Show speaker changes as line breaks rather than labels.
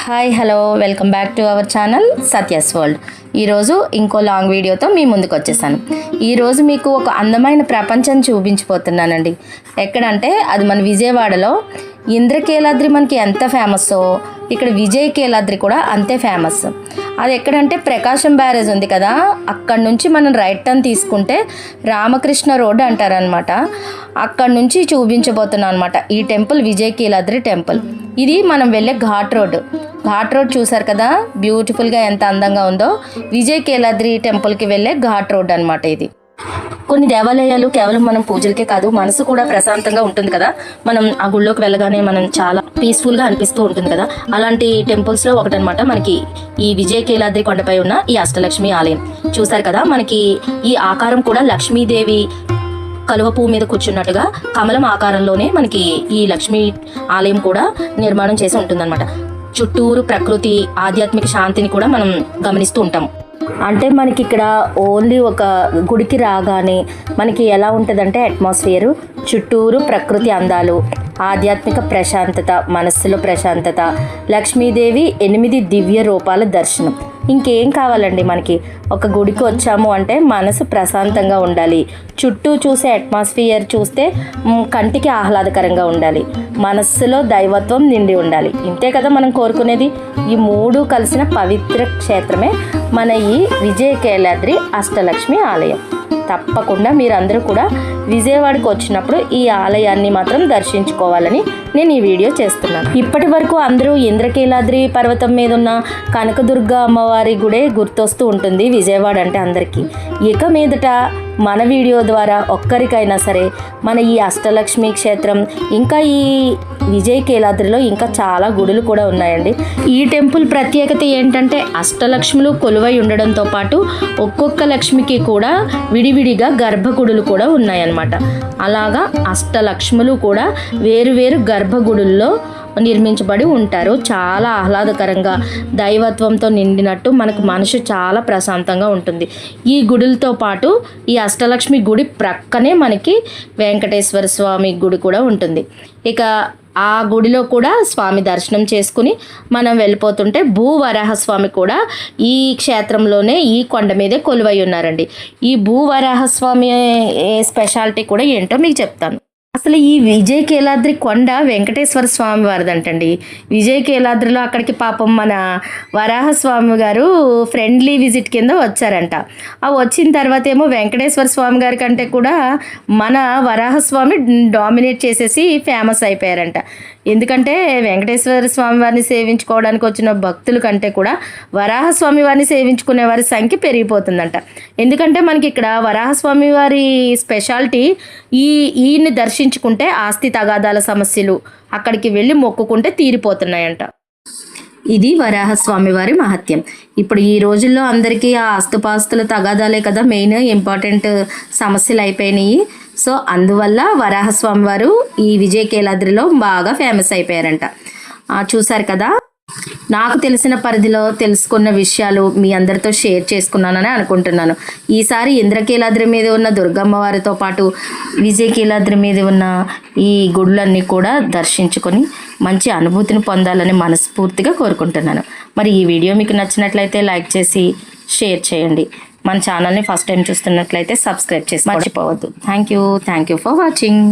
Hi hello welcome back to our channel Satya's world. ఈరోజు ఇంకో long వీడియోతో మీ ముందుకు వచ్చేసాను. ఈరోజు మీకు ఒక అందమైన ప్రపంచం చూపించిపోతున్నానండి. ఎక్కడంటే అది మన విజయవాడలో ఇంద్రకీలాద్రి మనకి ఎంత ఫేమస్సో ఇక్కడ విజయకీలాద్రి కూడా అంతే ఫేమస్. అది ఎక్కడంటే ప్రకాశం బ్యారేజ్ ఉంది కదా, అక్కడ నుంచి మనం రైట్ టర్న్ తీసుకుంటే రామకృష్ణ రోడ్ అంటారనమాట. అక్కడ నుంచి చూపించబోతున్నాను అనమాట ఈ టెంపుల్, విజయకీలాద్రి టెంపుల్. ఇది మనం వెళ్ళే ఘాట్ రోడ్ చూసారు కదా, బ్యూటిఫుల్గా ఎంత అందంగా ఉందో. విజయకీలాద్రి టెంపుల్కి వెళ్ళే ఘాట్ రోడ్ అనమాట ఇది. కొన్ని దేవాలయాలు కేవలం మనం పూజలకే కాదు, మనసు కూడా ప్రశాంతంగా ఉంటుంది కదా. మనం ఆ గుళ్ళోకి వెళ్ళగానే మనం చాలా పీస్ఫుల్గా అనిపిస్తూ ఉంటుంది కదా. అలాంటి టెంపుల్స్లో ఒకటనమాట మనకి ఈ విజయకీలాద్రి కొండపై ఉన్న ఈ అష్టలక్ష్మి ఆలయం. చూసారు కదా, మనకి ఈ ఆకారం కూడా లక్ష్మీదేవి కలువ పువ్వు మీద కూర్చున్నట్టుగా కమలం ఆకారంలోనే మనకి ఈ లక్ష్మీ ఆలయం కూడా నిర్మాణం చేసి ఉంటుందన్నమాట. చుట్టూరు ప్రకృతి, ఆధ్యాత్మిక శాంతిని కూడా మనం గమనిస్తూ ఉంటాం. అంటే మనకి ఇక్కడ ఓన్లీ ఒక గుడికి రాగానే మనకి ఎలా ఉంటుందంటే అట్మాస్ఫియరు, చుట్టూరు ప్రకృతి అందాలు, ఆధ్యాత్మిక ప్రశాంతత, మనస్సులో ప్రశాంతత, లక్ష్మీదేవి 8 దివ్య రూపాల దర్శనం. ఇంకేం కావాలండి మనకి? ఒక గుడికి వచ్చాము అంటే మనసు ప్రశాంతంగా ఉండాలి, చుట్టూ చూసే అట్మాస్ఫియర్ చూస్తే కంటికి ఆహ్లాదకరంగా ఉండాలి, మనస్సులో దైవత్వం నిండి ఉండాలి. ఇంతే కదా మనం కోరుకునేది. ఈ 3 కలిసిన పవిత్ర క్షేత్రమే మన ఈ విజయకీలాద్రి అష్టలక్ష్మి ఆలయం. తప్పకుండా మీరందరూ కూడా విజయవాడకు వచ్చినప్పుడు ఈ ఆలయాన్ని మాత్రం దర్శించుకోవాలని నేను ఈ వీడియో చేస్తున్నాను. ఇప్పటి వరకు అందరూ ఇంద్రకీలాద్రి పర్వతం మీద ఉన్న కనకదుర్గ అమ్మవారి గుడే గుర్తొస్తూ ఉంటుంది విజయవాడ అంటే అందరికీ. ఇక మీదట మన వీడియో ద్వారా ఒక్కరికైనా సరే మన ఈ అష్టలక్ష్మి క్షేత్రం, ఇంకా ఈ విజయకీలాద్రిలో ఇంకా చాలా గుడులు కూడా ఉన్నాయండి. ఈ టెంపుల్ ప్రత్యేకత ఏంటంటే అష్టలక్ష్ములు కొలువై ఉండడంతో పాటు ఒక్కొక్క లక్ష్మికి కూడా విడివిడిగా గర్భగుడులు కూడా ఉన్నాయన్నమాట. అలాగా అష్టలక్ష్ములు కూడా వేరువేరు గర్భగుడుల్లో నిర్మించబడి ఉంటారు. చాలా ఆహ్లాదకరంగా దైవత్వంతో నిండినట్టు మనకు మనసు చాలా ప్రశాంతంగా ఉంటుంది. ఈ గుడులతో పాటు ఈ అష్టలక్ష్మి గుడి ప్రక్కనే మనకి వెంకటేశ్వర స్వామి గుడి కూడా ఉంటుంది. ఇక ఆ గుడిలో కూడా స్వామి దర్శనం చేసుకుని మనం వెళ్ళిపోతుంటే భూవరాహస్వామి కూడా ఈ క్షేత్రంలోనే ఈ కొండ మీదే కొలువై ఉన్నారండి. ఈ భూవరాహస్వామి స్పెషాలిటీ కూడా ఏంటో మీకు చెప్తాను. అసలు ఈ విజయకీలాద్రి కొండ వెంకటేశ్వర స్వామి వారిదంటండి. విజయకీలాద్రిలో అక్కడికి పాపం మన వరాహస్వామి గారు ఫ్రెండ్లీ విజిట్ కింద వచ్చారంట. ఆ వచ్చిన తర్వాత ఏమో వెంకటేశ్వర స్వామి గారి కంటే కూడా మన వరాహస్వామి డామినేట్ చేసేసి ఫేమస్ అయిపోయారంట. ఎందుకంటే వెంకటేశ్వర స్వామి వారిని సేవించుకోవడానికి వచ్చిన భక్తుల కంటే కూడా వరాహస్వామి వారిని సేవించుకునే వారి సంఖ్య పెరిగిపోతుందంట. ఎందుకంటే మనకి ఇక్కడ వరాహస్వామి వారి స్పెషాలిటీ ఈయన్ని దర్శించుకుంటే ఆస్తి తగాదాల సమస్యలు అక్కడికి వెళ్ళి మొక్కుకుంటే తీరిపోతున్నాయంట. ఇది వరాహస్వామి వారి మహత్యం. ఇప్పుడు ఈ రోజుల్లో అందరికీ ఆ ఆస్తుపాస్తుల తగాదాలే కదా మెయిన్ ఇంపార్టెంట్ సమస్యలు అయిపోయినాయి. సో అందువల్ల వరాహస్వామి వారు ఈ విజయకీలాద్రిలో బాగా ఫేమస్ అయిపోయారంట. చూసారు కదా, నాకు తెలిసిన పరిధిలో తెలుసుకున్న విషయాలు మీ అందరితో షేర్ చేసుకున్నానని అనుకుంటున్నాను. ఈసారి ఇంద్రకీలాద్రి మీద ఉన్న దుర్గమ్మ వారితో పాటు విజయకీలాద్రి మీద ఉన్న ఈ గుడులన్నీ కూడా దర్శించుకొని మంచి అనుభూతిని పొందాలని మనస్ఫూర్తిగా కోరుకుంటున్నాను. మరి ఈ వీడియో మీకు నచ్చినట్లయితే లైక్ చేసి షేర్ చేయండి. మన ఛానల్ని ఫస్ట్ టైం చూస్తున్నట్లయితే సబ్స్క్రైబ్ చేసి మర్చిపోవద్దు. Thank you for watching.